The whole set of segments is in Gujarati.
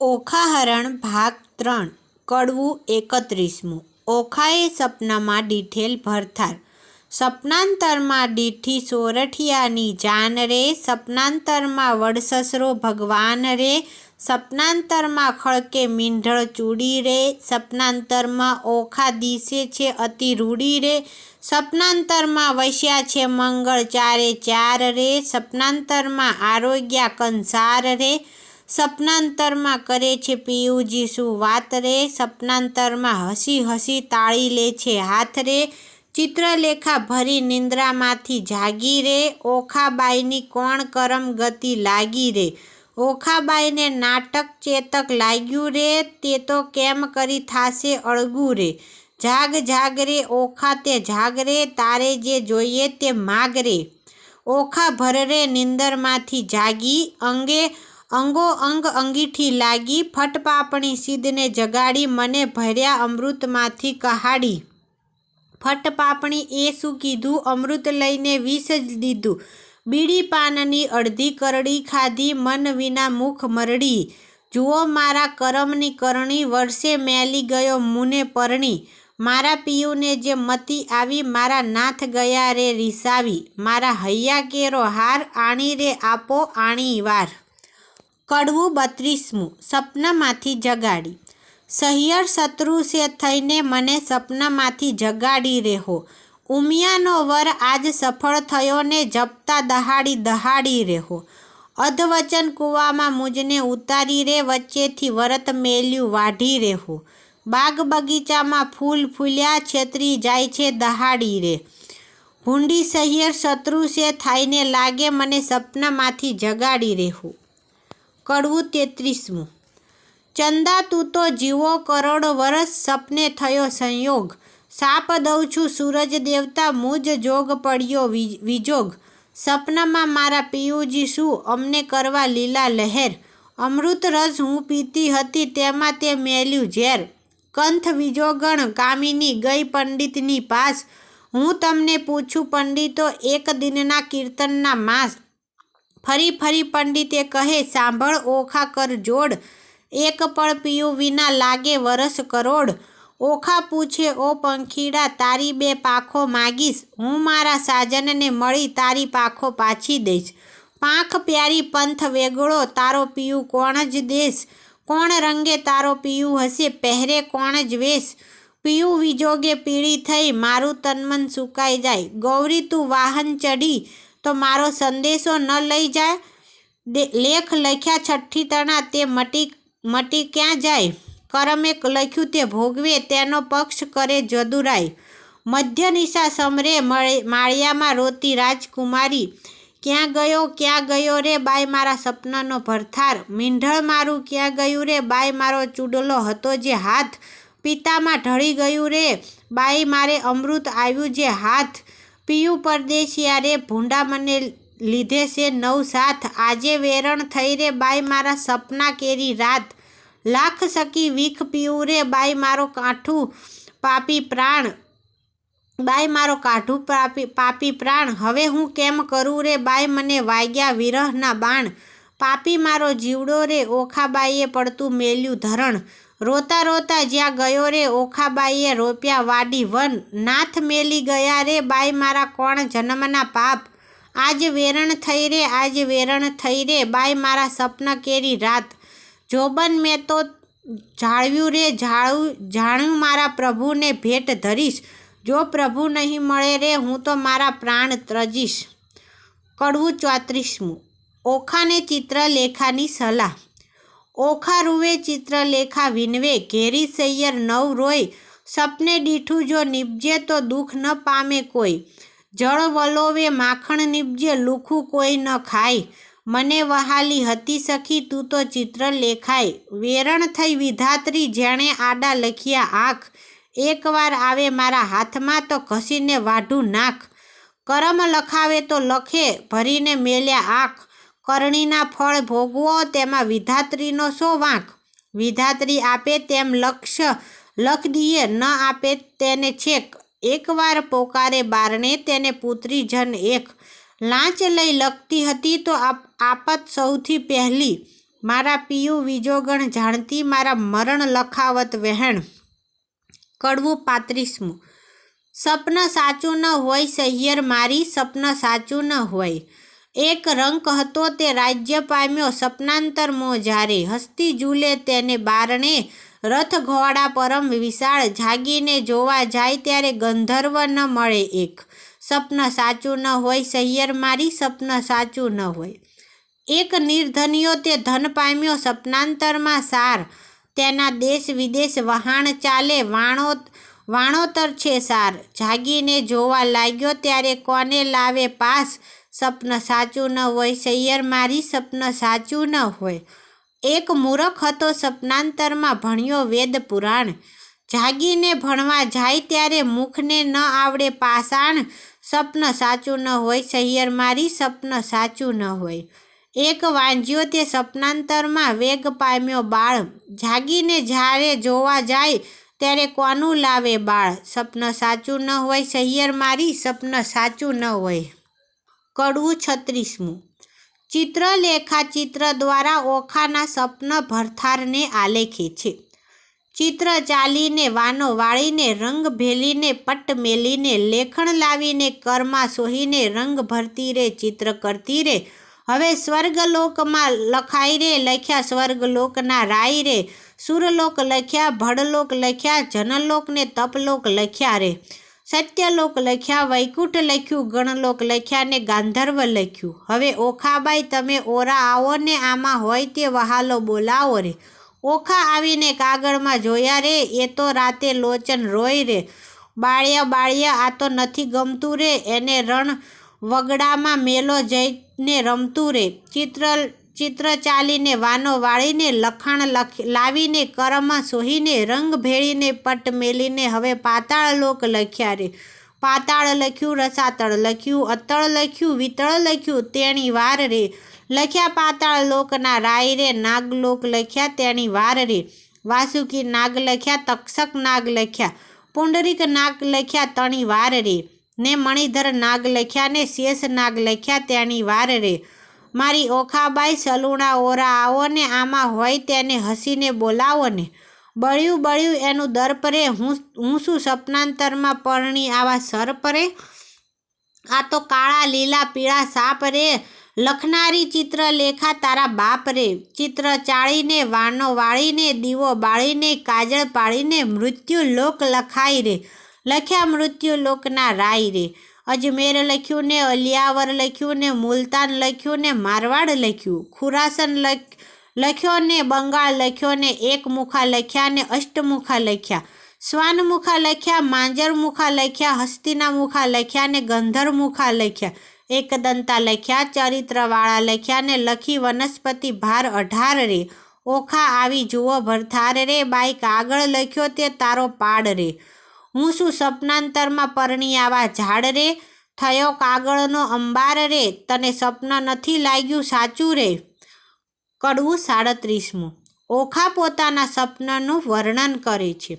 ઓખાહરણ ભાગ 3 કડવું 31મું। ઓખાએ સપનામાં ડીઠેલ ભરથાર। સપનાંતરમાં ડીઠી સોરઠિયાની જાન રે, સપનાંતરમાં વડસસરો ભગવાન રે, સપનાંતરમાં ખળકે મીંઢળ ચૂડી રે, સપનાંતરમાં ઓખા દિશે છે અતિ રૂડી રે, સપનાંતરમાં વસ્યા છે મંગળ ચારે ચાર રે, સપનાંતરમાં આરોગ્યા કંસાર રે, સપનાંતરમાં કરે છે પિયુજી શું વાત રે, સપનાંતરમાં હસી હસી તાળી લે છે હાથ રે, ચિત્રલેખા ભરી નિંદ્રામાંથી જાગી રે, ઓખાબાઈની કોણ કરમ ગતિ લાગી રે, ઓખાબાઈને નાટક ચેતક લાગ્યું રે, તે તો કેમ કરી થાશે અળગું રે, જાગ જાગ રે ઓખા તે જાગ રે, તારે જે જોઈએ તે માગ રે, ઓખા ભરરે નિંદરમાંથી જાગી, અંગો અંગ અંગીઠી લાગી, ફટપાપણી સિદ્ધને જગાડી, મને ભર્યા અમૃતમાંથી કહાડી, ફટપાપણી એ શું કીધું, અમૃત લઈને વિષ જ દીધું, બીડી પાનની અડધી કરડી ખાધી, મન વિના મુખ મરડી, જુઓ મારા કરમની કરણી, વર્ષે મેલી ગયો મુને પરણી, મારા પિયુને જે મતી આવી, મારા નાથ ગયા રે રીસાવી, મારા હૈયા કેરો હાર, આણી રે આપો આણી વાર। કડવું 32મું। સપનામાંથી જગાડી। સહિયર શત્રુ છે થઈને મને સપનામાંથી જગાડી રેહો, ઉમિયાનો વર આજ સફળ થયો ને જપતા દહાડી દહાડી રેહો, અધવચન કૂવામાં મુજને ઉતારી રે, વચ્ચેથી વરત મેલ્યું વાઢી રેહો, બાગ બગીચામાં ફૂલ ફૂલ્યા છેતરી જાય છે દહાડી રે, ભૂંડી સહિયર શત્રુ છે થાઈને લાગે મને સપનામાંથી જગાડી રેહો। કડવું 33મું। ચંદા તું તો જીવો કરોડો વરસ, સપને થયો સંયોગ, સાપ દઉં છું સૂરજ દેવતા મુજ જોગ પડ્યો વિજોગ, સપનામાં મારા પિયુજી શું અમને કરવા લીલા લહેર, અમૃત રસ હું પીતી હતી તેમાં તે મેલ્યું ઝેર, કંથ વિજોગણ કામિની ગઈ પંડિતની પાસ, હું તમને પૂછું પંડિતો એક દિનના કીર્તનના માસ, ફરી ફરી પંડિતે કહે સાંભળ ઓખા કર જોડ, એક પળ પિયુ વિના લાગે વરસ કરોડ, ઓખા પૂછે ઓ પંખીડા તારી બે પાખો માગીશ, હું મારા સાજનને મળી તારી પાખો પાછી દઈશ, પાંખ પ્યારી પંથ વેગળો તારો પિયુ કોણ જ દેશ, કોણ રંગે તારો પિયુ હશે પહેરે કોણ જ વેશ, પિયુ વિજોગે પીળી થઈ મારું તનમન સુકાઈ જાય, ગૌરી તું વાહન ચડી તો મારો સંદેશો ન લઈ જાય, લેખ લખ્યા છઠ્ઠી તણા તે મટી ક્યાં જાય, કરમે લખ્યું તે ભોગવે તેનો પક્ષ કરે જદુરાય, મધ્ય નિશા સમરે માળિયામાં રોતી રાજકુમારી, ક્યાં ગયો રે બાઈ મારા સપનાનો ભરથાર, મીંઢળ મારું ક્યાં ગયું રે બાઈ મારો ચૂડલો હતો જે હાથ, પિતામાં ઢળી ગયું રે બાઈ મારે અમૃત આવ્યું જે હાથ, પિયુ પરદેશિયા રે ભૂંડા મને લીધે છે નવ સાથ, આજે વેરણ થઈ રે બાઈ મારા સપના કેરી રાત, લાખ સકી વીખ પીવું રે બાઈ મારો કાઠું પાપી પ્રાણ, બાઈ મારો કાઠું પાપી પ્રાણ, હવે હું કેમ કરું રે બાઈ મને વાગ્યા વિરહના બાણ, પાપી મારો જીવડો રે ઓખાબાઈએ પડતું મેલ્યું ધરણ, રોતા રોતા જ્યાં ગયો રે ઓખાબાઈએ રોપ્યા વાડી વન, નાથ મેલી ગયા રે બાઈ મારા કોણ જન્મના પાપ, આજ વેરણ થઈ રે બાઈ મારા સપના કેરી રાત, જોબન મેં તો જાળવ્યું રે જાણ્યું મારા પ્રભુને ભેટ ધરીશ, જો પ્રભુ નહીં મળે રે હું તો મારા પ્રાણ ત્યજીશ। કડવું 34મું। ઓખાને ચિત્રલેખાની સલાહ। ઓખા રૂવે ચિત્રલેખા વિનવે, ઘેરી સૈયર નવ રોય, સપને દીઠું જો નીપજે તો દુઃખ ન પામે કોઈ, જળ વલોવે માખણ નીપજે લુખું કોઈ ન ખાય, મને વહાલી હતી સખી તું તો ચિત્રલેખાય, વેરણ થઈ વિધાત્રી જેણે આડા લખ્યા આંખ, એકવાર આવે મારા હાથમાં તો ઘસીને વાઢું નાખ, કરમ લખાવે તો લખે ભરીને મેલ્યા આંખ, કરણીના ફળ ભોગવો તેમાં વિધાત્રીનો શો વાંક, વિધાત્રી આપે તેમ લખ દીએ ન આપે તેને છેક, એકવાર પોકારે બારણે તેને પુત્રી જન એક, લાંચ લઈ લખતી હતી તો આપત સૌથી પહેલી, મારા પિયું વિજોગણ જાણતી મારા મરણ લખાવત વહેણ. કડવું 35મું. સપન સાચું ન હોય સહિયર મારી, સપન સાચું ન હોય. એક રંક હતો તે રાજ્ય પામ્યો સપનાંતર મો જ્યારે, હસ્તી ઝૂલે તેને બારણે રથ ઘોડા પરમ વિશાળ, જાગીને જોવા જાય ત્યારે ગંધર્વ ન મળે એક. સપન સાચું ન હોય સહિયર મારી, સપન સાચું ન હોય. એક નિર્ધનિયો તે ધન પામ્યો સપનાંતરમાં સાર, તેના દેશ વિદેશ વહાણ ચાલે વાણોતર છે સાર, જાગીને જોવા લાગ્યો ત્યારે કોને લાવે પાસ. સપન સાચું ન હોય સહિયર મારી, સપન સાચું ન હોય. એક મૂરખ હતો સપનાંતરમાં ભણ્યો વેદ પુરાણ, જાગીને ભણવા જાય ત્યારે મુખને ન આવડે પાષાણ. સપન સાચું ન હોય સહિયર મારી, સપન સાચું ન હોય. એક વાંજ્યો તે સપનાંતરમાં વેગ પામ્યો બાળ, જાગીને જ્યારે જોવા જાય ત્યારે કોનું લાવે બાળ. સપન સાચું ન હોય સહિયર મારી, સપન સાચું ન હોય. કડવું 36મું. ચિત્રલેખા ચિત્ર દ્વારા ઓખાના સપન ભરથારને આલેખે છે. ચિત્ર ચાલીને વાનો વાળીને રંગ ભેલીને પટ્ટ મેલીને, લેખણ લાવીને કરમાં સોહીને રંગ ભરતી રે ચિત્ર કરતી રે. હવે સ્વર્ગલોકમાં લખાય રે, લખ્યા સ્વર્ગલોકના રાય રે. સુરલોક લખ્યા, ભડલોક લખ્યા, જનલોક ને તપલોક લખ્યા રે. સત્યલોક લખ્યા, વૈકુંઠ લખ્યું, ગણલોક લખ્યા ને ગાંધર્વ લખ્યું. હવે ઓખાબાઈ તમે ઓરા આવો ને, આમાં હોય તે વહાલો બોલાવો રે. ઓખા આવીને કાગળમાં જોયા રે, એ તો રાતે લોચન રોય રે. બાળ્યા આ તો નથી ગમતું રે, એને રણ વગડામાં મેલો જઈને રમતું રે. ચિત્ર ચાલીને વાનો વાળીને, લખાણ લાવીને કરમાં સોહીને, રંગ ભેળીને પટ મેલીને હવે પાતાળ લોક લખ્યા રે. પાતાળ લખ્યું, રસાતળ લખ્યું, અતળ લખ્યું, વિતળ લખ્યું, તેણી વાર રે. લખ્યા પાતાળ લોકના રાય રે, નાગલોક લખ્યા તેણી વાર રે. વાસુકી નાગ લખ્યા, તક્ષક નાગ લખ્યા, પુંડરીક નાગ લખ્યા તણી વાર રે. ને મણિધર નાગ લખ્યા ને શેષ નાગ લખ્યા તેણી વાર રે. મારી ઓખાબાઈ સલુણા ઓરા આવો ને, આમાં હોય તેને હસીને બોલાવો ને. બળ્યું એનું દર્પ રે, હું શું સપનાંતરમાં પરણી આવા સર્પ રે. આ તો કાળા લીલા પીળા સાપ રે, લખનારી ચિત્ર લેખા તારા બાપ રે. ચિત્ર ચાળીને વાનો વાળીને, દીવો બાળીને કાજળ પાડીને, મૃત્યુ લોક લખાય રે. લખ્યા મૃત્યુ લોકના રાય રે. અજમેર લખ્યું ને, અલિયાવર લખ્યું ને, મુલતાન લખ્યું ને, મારવાડ લખ્યું. ખુરાસન લખ્યો ને, બંગાળ લખ્યો ને, એકમુખા લખ્યા ને અષ્ટમુખા લખ્યા. શ્વાનમુખા લખ્યા, માંજરમુખા લખ્યા, હસ્તિનામુખા લખ્યા ને ગંધર્વમુખા લખ્યા. એકદંતા લખ્યા, ચરિત્રવાળા લખ્યા ને લખી વનસ્પતિ ભાર 18 રે. ઓખા આવી જુઓ ભરથાર રે, બાઈ કાગળ લખ્યો તે તારો પાડ રે. હું શું સપનાંતરમાં પરણી આવા ઝાડ રે. થયો કાગળનો અંબાર રે, તને સપન નથી લાગ્યું સાચું રે. કડવું 37મું. ઓખા પોતાના સપનનું વર્ણન કરે છે.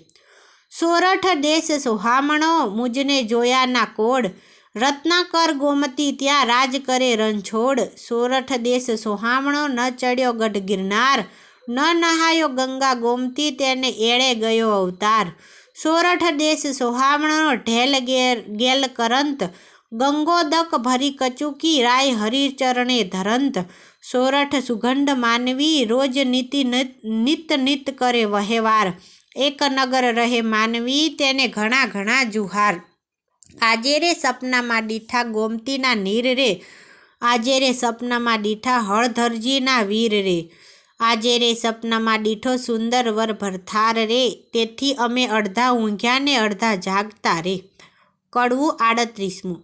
સોરઠ દેશ સોહામણો, મુજને જોયા ના કોડ, રત્નાકર ગોમતી ત્યાં રાજ કરે રણછોડ. સોરઠ દેશ સોહામણો, ન ચડ્યો ગઢ ગિરનાર, ન નહાયો ગંગા ગોમતી, તેને એળે ગયો અવતાર. સોરઠ દેશ સોહામણો, ઢેલ ગેલ કરંત, ગંગોદક ભરી કચુકી, રાય હરિ ચરણે ધરંત. સોરઠ સુગંધ માનવી, રોજ નિત કરે વહેવાર, એક નગર રહે માનવી, તેને ઘણા ઘણા જુહાર. આજે રે સપનામાં દીઠા ગોમતીના નીર રે, આજે રે સપનામાં દીઠા હળધરજીના વીર રે. આજે રે સપનામાં દીઠો સુંદર વર ભરથાર રે, તેથી અમે અડધા ઊંઘ્યા ને અડધા જાગતા રે. કડવું 38મું.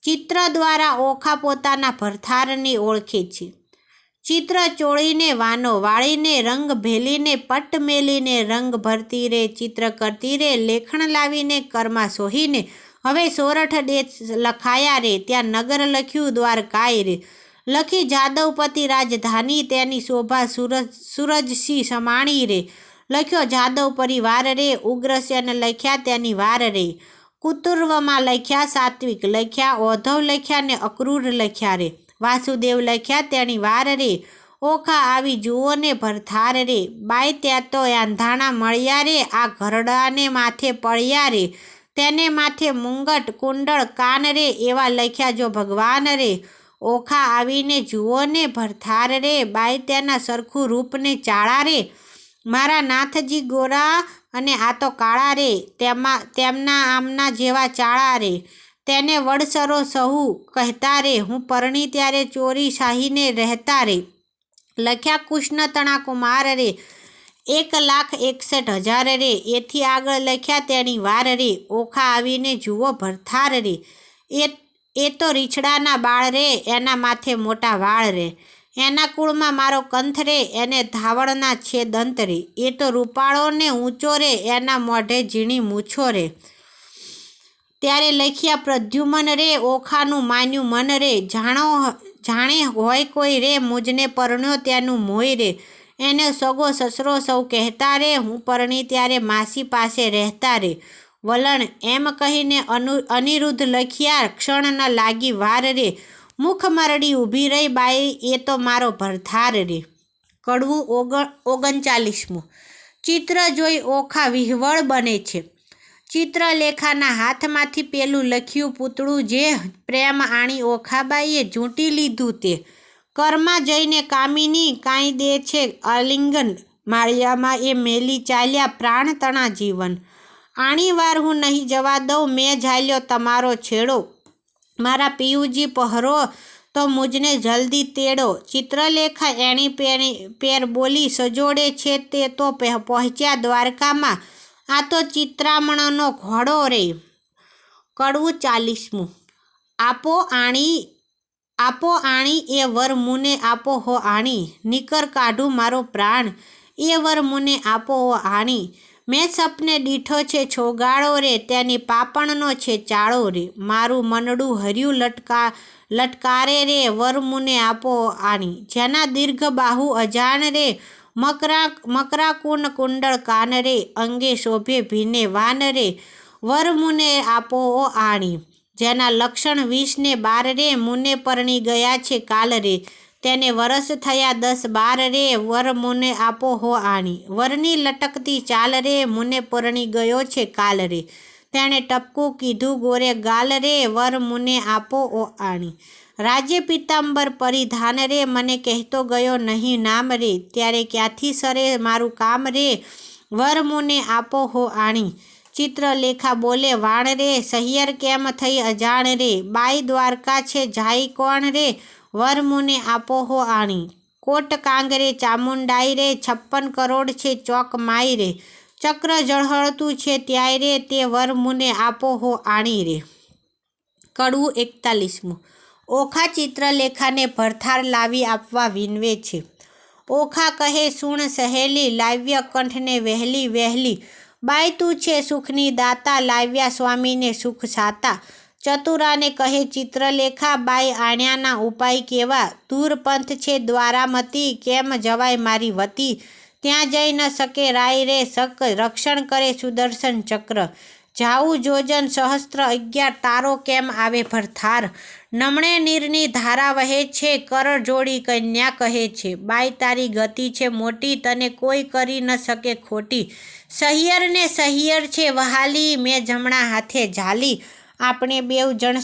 ચિત્ર દ્વારા ઓખા પોતાના ભરથારને ઓળખે છે. ચિત્ર ચોળીને વાનો વાળીને, રંગ ભેલીને પટ્ટ મેલીને, રંગ ભરતી રે ચિત્ર કરતી રે, લેખણ લાવીને કરમાં સોહીને, હવે સોરઠ દેશ લખાયા રે, ત્યાં નગર લખ્યું દ્વારકાય રે. લખી જાદવપતિ રાજધાની, તેની શોભા સૂરજસિંહ સમાણી રે. લખ્યો જાદવ પરિવાર રે, ઉગ્રસેન લખ્યા તેની વાર રે. કુતુર્વમાં લખ્યા, સાત્વિક લખ્યા, ઓધવ લખ્યા ને અક્રૂર લખ્યા રે. વાસુદેવ લખ્યા તેની વાર રે. ઓખા આવી જુઓ ને ભરથાર રે, બાઈ ત્યાં તો આંધાણા મળ્યા રે, આ ઘરડાને માથે પડ્યા રે, તેને માથે મુંગટ કુંડળ કાન રે, એવા લખ્યા જો ભગવાન રે. ઓખા આવીને જુઓ ને ભરથાર રે, બાઈ ત્યાંના સરખું રૂપને ચાળા રે, મારા નાથજી ગોરા અને આ તો કાળા રે, તેમના આમના જેવા ચાળા રે, તેને વડસરો સહુ કહેતા રે, હું પરણી ત્યારે ચોરી શાહીને રહેતા રે, લખ્યા કૃષ્ણ તણા કુમાર રે, 1,61,000 રે, એથી આગળ લખ્યા તેની વાર રે. ઓખા આવીને જુઓ ભરથાર રે, એ તો રીછડાના બાળ રે, એના માથે મોટા વાળ રે, એના કુળમાં મારો કંથ રે, એને ધાવળના છે દંત રે, એ તો રૂપાળો ને ઊંચો રે, એના મોઢે ઝીણી મૂછો રે. ત્યારે લખ્યા પ્રદ્યુમન રે, ઓખાનું માન્યું મન રે, જાણે હોય કોઈ રે, મુજને પરણ્યો ત્યાંનું મોય રે, એને સગો સસરો સૌ કહેતા રે, હું પરણી ત્યારે માસી પાસે રહેતા રે. વલણ એમ કહીને અનિરુદ્ધ લખ્યા ક્ષણ ન લાગી વાર રે, મુખ મરડી ઊભી રહી બાઈ, એ તો મારો ભરથાર રે. કડવું 39. ચિત્ર જોઈ ઓખા વિહવળ બને છે. ચિત્રલેખાના હાથમાંથી પેલું લખ્યું પૂતળું જે પ્રેમ આણી ઓખાબાઈએ ઝૂંટી લીધું તે ઘરમાં જઈને કામિની કાંઈ દે છે આલિંગન, માળિયામાં એ મેલી ચાલ્યા પ્રાણ તણા જીવન, આણી વાર હું નહીં જવા દઉં, મેં ઝાલ્યો તમારો છેડો, મારા પિયુજી પહરો તો મુજને જલ્દી તેડો. ચિત્રલેખા એણી પેર બોલી સજોડે છે તે તો પહોંચ્યા દ્વારકામાં, આ તો ચિત્રામણનો ઘોડો રે. કડવું 40. આપો આણી એ વર મુને આપો હો આણી, નીકર કાઢું મારો પ્રાણ, એ વર મુને આપો હો આણી, મેં સપને દીઠો છે છોગાળો રે, તેની પાપણનો છે ચાળો રે, મારું મનડું હર્યું લટકારે રે, વર મુને આપો આણી, જેના દીર્ઘ બાહુ અજાણ રે, મકરાકુન કુંડળ કાન રે, અંગે શોભે ભીને વાન રે, વર મુને આપો આણી, જેના લક્ષણ 20 ને 12 રે, મુને પરણી ગયા છે કાલ રે, તેને વરસ થયા 10-12 રે, વર મુને આપો હો આણી, વરની લટકતી ચાલ રે, મુને પરણી ગયો છે કાલ રે, તેણે ટપકું કીધું ગોરે ગાલ રે, વર મુને આપો ઓ આણી, રાજ્ય પિતાંબર પરિધાન રે, મને કહેતો ગયો નહીં નામ રે, ત્યારે ક્યાંથી સરે મારું કામ રે, વર મુને આપો હો આણી. ચિત્રલેખા બોલે વાણ રે, સહિયર કેમ થઈ અજાણ રે, બાઈ દ્વારકા છે જાય કોણ રે, વર મુને આપો હો આણી, કોટ કાંગરે ચામુંડાઈ રે, 56 કરોડ છે ચોક માઈ રે, ચક્ર ઝળહળતું છે ત્યાંય રે, તે વર મુને આપો હો આણી રે. કડવું 41. ઓખા ચિત્રલેખાને ભરથાર લાવી આપવા વિનવે છે. ઓખા કહે સુણ સહેલી, લાવ્ય કંઠને વહેલી વહેલી, બાઈ તું છે સુખની દાતા, લાવ્યા સ્વામીને સુખ સાતા. ચતુરાને કહે ચિત્રલેખા, બાઈ આણ્યાના ઉપાય કેવા, દૂર પંથ છે દ્વારામતી, કેમ જવાય મારી વતી, ત્યાં જઈ ન શકે રાય રે સક, રક્ષણ કરે સુદર્શન ચક્ર, જાવું જોજન સહસ્ત્ર 11, તારો કેમ આવે ભરથાર, નમણે નીરની ધારા વહે છે, કર જોડી કન્યા કહે છે, બાઈ તારી ગતિ છે મોટી, તને કોઈ કરી ન શકે ખોટી, સહિયર ને સહિયર છે વહાલી, મેં જમણા હાથે ઝાલી, આપણે બેઉ જણ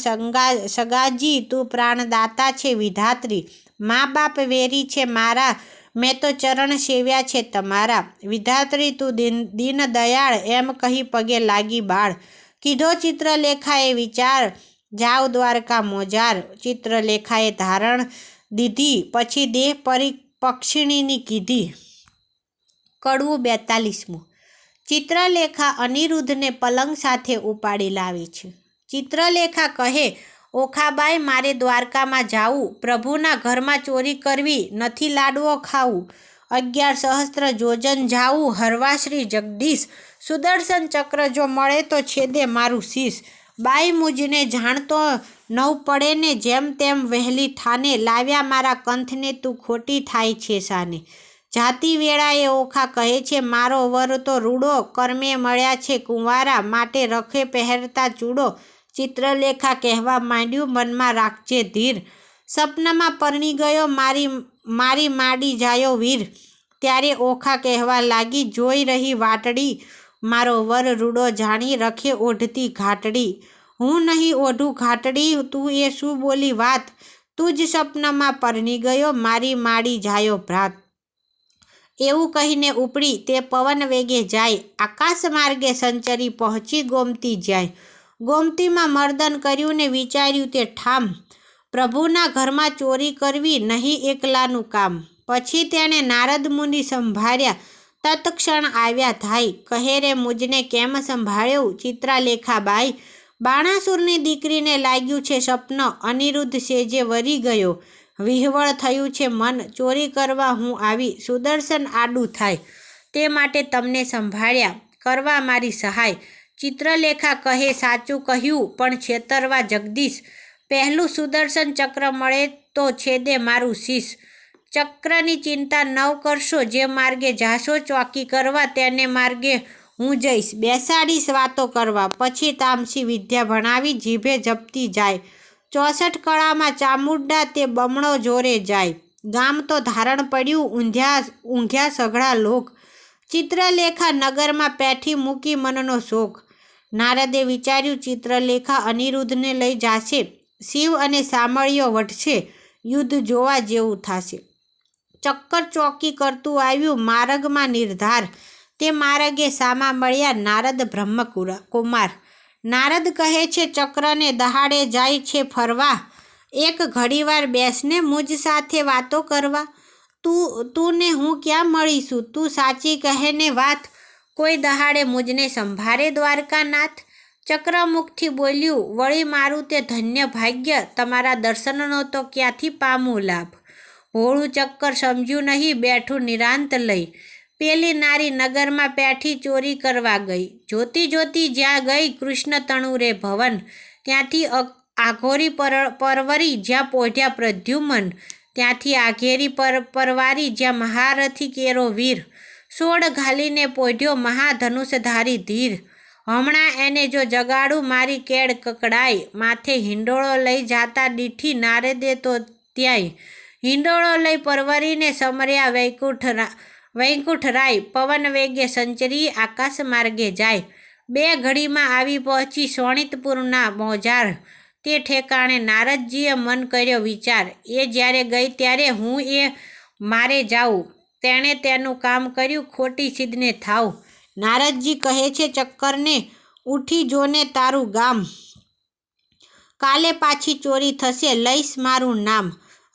સગાજી, તું પ્રાણદાતા છે વિધાત્રી, મા બાપ વેરી છે મારા, મેં તો ચરણ સેવ્યા છે તમારા, વિધાત્રી તું દીન દયાળ, એમ કહી પગે લાગી બાળ. કીધો ચિત્રલેખાએ વિચાર, જાવ દ્વારકા મોજાર. ચિત્રલેખાએ ધારણ દીધી, પછી દેહ પક્ષિણીની કીધી. કડવું 42. ચિત્રલેખા અનિરુદ્ધને પલંગ સાથે ઉપાડી લાવી છે. ચિત્રલેખા કહે ઓખાબાઈ, મારે દ્વારકામાં જાવું, પ્રભુના ઘરમાં ચોરી કરવી, નથી લાડવો ખાવું, 11 સહસ્ત્ર જોજન જાવું, હરવા શ્રી જગદીશ, સુદર્શન ચક્ર જો મળે તો છેદે મારું શીશ, બાઈ મુજને જાણતો નવ પડે ને, જેમ તેમ વહેલી ઠાને, લાવ્યા મારા કંથને તું ખોટી થાય છે સાને. જાતિ વેળાએ ઓખા કહે છે, મારો વર તો રૂડો, કર્મે મળ્યા છે કુંવારા, માટે રખે પહેરતા ચૂડો. ચિત્રલેખા કહેવા માંડ્યું, મનમાં રાખજે ધીર, સપનામાં પરણી ગયો મારી માડી જાયો વીર. ત્યારે ઓખા કહેવા લાગી, જોઈ રહી વાટડી, મારો વર રૂડો જાણી રખે ઓઢતી ઘાટડી. હું નહીં ઓઢું ઘાટડી, તું એ શું બોલી વાત? તું જ સપનામાં પરણી ગયો મારી માડી જાયો ભ્રાત. એવું કહીને ઉપડી તે પવન વેગે જાય, આકાશ માર્ગે સંચરી પહોંચી ગોમતી જાય. ગોમતીમાં મર્દન કર્યું ને વિચાર્યું તે ઠામ, પ્રભુના ઘરમાં ચોરી કરવી નહીં એકલાનું કામ. પછી તેણે નારદ મુનિ સંભાળ્યા, તત્ક્ષણ આવ્યા ધાઈ. કહે રે મુજને કેમ સંભાળ્યું ચિત્રાલેખાબાઈ? બાણાસુરની દીકરીને લાગ્યું છે સપન, અનિરુદ્ધ સેજે વરી ગયો. વિહવળ થયું છે મન, ચોરી કરવા હું આવી. સુદર્શન આડું થાય તે માટે તમને સંભાળ્યા, કરવા મારી સહાય. ચિત્રલેખા કહે, સાચું કહ્યું પણ છેતરવા જગદીશ. પહેલું સુદર્શન ચક્ર મળે તો છેદે મારું શીશ. ચક્રની ચિંતા નવ કરશો, જે માર્ગે જાશો ચોકી કરવા તેને માર્ગે હું જઈશ. બેસાડીશ વાતો કરવા, પછી તામસી વિદ્યા ભણાવી જીભે જપતી જાય. 64 કળામાં ચામુંડા તે બમણો જોરે જાય. ગામ તો ધારણ પડ્યું ઊંઘ્યા સઘળા લોક. ચિત્રલેખા નગરમાં પેઠી મૂકી મનનો શોક. નારદે વિચાર્યું, ચિત્રલેખા અનિરુદ્ધને લઈ જાશે. શિવ અને સામળીઓ વઢશે, યુદ્ધ જોવા જેવું થશે. ચક્કર ચોકી કરતું આવ્યું માર્ગમાં નિર્ધાર. તે માર્ગે સામા મળ્યા નારદ બ્રહ્મકુમાર. નારદ કહે છે, ચક્રને દહાડે જાય છે ફરવા. એક ઘડીવાર બેસને મુજ સાથે વાતો કરવા. તું ને હું ક્યાં મળીશું, તું સાચી કહે ને વાત. કોઈ દહાડે મુજને સંભાળે દ્વારકાનાથ. ચક્રમુખથી બોલ્યું, વળી મારું તે ધન્ય ભાગ્ય, તમારા દર્શનનો તો ક્યાંથી પામું લાભ. ભોળું ચક્કર સમજ્યું નહીં, બેઠું નિરાંત લઈ. પેલી નારી નગરમાં પેઠી ચોરી કરવા ગઈ. જોતી જોતી જ્યાં ગઈ કૃષ્ણ તણુરે ભવન. ત્યાંથી આઘોરી પરવરી જ્યાં પોઢ્યા પ્રદ્યુમન. ત્યાંથી આઘેરી પરવારી જ્યાં મહારથી કેરો વીર. સોળ ઘાલીને પોઢ્યો મહાધનુષધારી ધીર. હમણાં એને જો જગાડું મારી કેળ કકડાય. માથે હિંડોળો લઈ જાતા દીઠી નારદે તો ત્યાંય. હિંડોળો લઈ પરવરીને સમર્યા વૈકુંઠરાય. પવન વેગે સંચરી આકાશ માર્ગે જાય. 2 ઘડીમાં આવી પહોંચી શોણિતપુરના મોજાર. તે ઠેકાણે નારદજીએ મન કર્યો વિચાર. એ જ્યારે ગઈ ત્યારે હું એ મારે જાઉં. તેણે તેનું કામ કર્યું, ખોટી સિદ્ધને થાવ. નારદજી કહે છે ચક્કરને, ઉઠી જોને તારું ગામ. કાલે પાછી ચોરી થશે, લઈશ મારું નામ.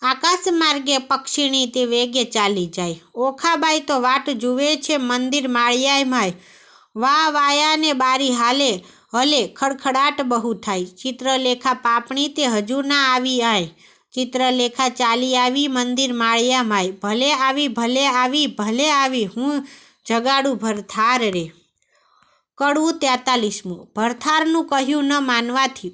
આકાશ માર્ગે પક્ષીણી તે વેગે ચાલી જાય. ઓખાબાઈ તો વાટ જુએ છે મંદિર માળિયામાંય. વાયાને બારી હલે ખડખડાટ બહુ થાય. ચિત્રલેખા પાપણી તે હજુ ના આવી આય. ચિત્રલેખા ચાલી આવી મંદિર માળિયામાંય. ભલે આવી હું જગાડું ભરથાર રે. કડવું 43મું. ભરથારનું કહ્યું ન માનવાથી.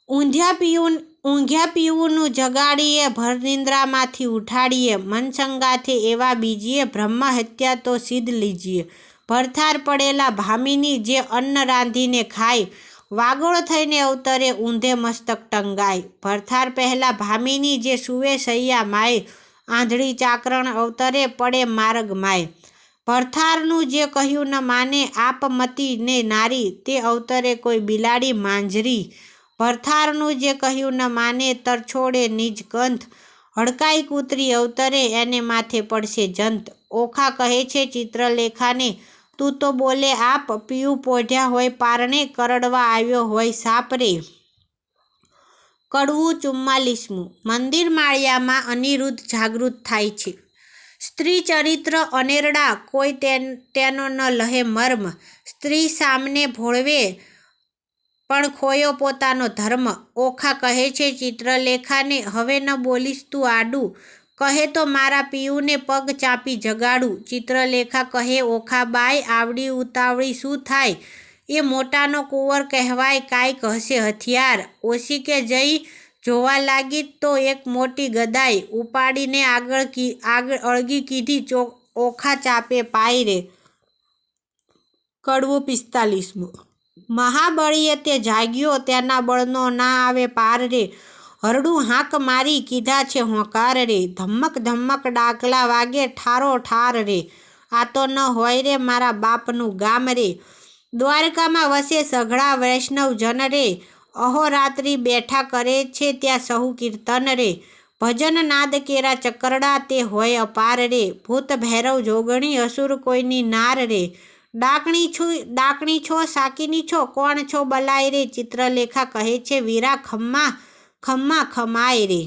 ઊંઘ્યા પીવુંનું જગાડીએ, ભરનિંદ્રામાંથી ઉઠાડીએ. મનસંગાથે એવા બીજીએ, બ્રહ્મ હત્યા તો સિદ્ધ લીજીએ. ભરથાર પડેલા ભામિની જે અન્ન રાંધીને ખાય. વાગોળ થઈને અવતરે ઊંધે મસ્તક ટંગાય. ભરથાર પહેલાં ભામિની જે સુવે સૈયા માય. આંધળી ચાકરણ અવતરે પડે માર્ગ માય. ભરથારનું જે કહ્યું ન માને આપમતી ને નારી. તે અવતરે કોઈ બિલાડી માંજરી. ભરથારનું જે કહ્યું ન માને તરછોડે નિજ કંથ. હડકાઈ કૂતરી અવતરે એને માથે પડશે જંત. ઓખા કહે છે ચિત્રલેખાને, તું તો બોલે આપ. પીયું પોઢ્યા હોય પારણે, કરડવા આવ્યો હોય સાપ રે. કડવું 44મું. મંદિર માળિયામાં અનિરુદ્ધ જાગૃત થાય છે. સ્ત્રી ચરિત્ર અનેરડા, કોઈ તેનો ન લહે મર્મ. સ્ત્રી સામને ભોળવે પણ ખોયો પોતાનો ધર્મ. ઓખા કહે છે ચિત્રલેખાને, હવે ન બોલીશ તું આડું. કહે તો મારા પીયુને પગ ચાપી જગાડું. ચિત્રલેખા કહે, ઓખાબાઈ આવડી ઉતાવળી શું થાય. એ મોટાનો કુંવર કહેવાય, કાંઈક હશે હથિયાર. ઓશીકે જઈ જોવા લાગી તો એક મોટી ગદાઈ. ઉપાડીને આગળ અળગી કીધી, ઓખા ચાપે પાય રે. કડવું 45મું. મહાબળીએ તે જાગ્યો, તેના બળનો ના આવે પાર રે. હરડું હાંક મારી કીધા છે હોંકાર રે, ધમક ધમક ડાકલા વાગે ઠારો ઠાર રે, આ તો ન હોય રે મારા બાપનું ગામ રે, દ્વારકામાં વસે સઘળા વૈષ્ણવજન રે, અહોરાત્રિ બેઠા કરે છે ત્યાં સહુ કીર્તન રે, ભજન નાદ કેરા ચકરડા તે હોય અપાર રે, ભૂત ભૈરવ જોગણી અસુર કોઈની નાર રે, ડાકણી છો સાકીની છો કોણ છો બલાય રે, ચિત્રલેખા કહે છે વીરા ખમ્મા ખમ્મા ખમાય રે।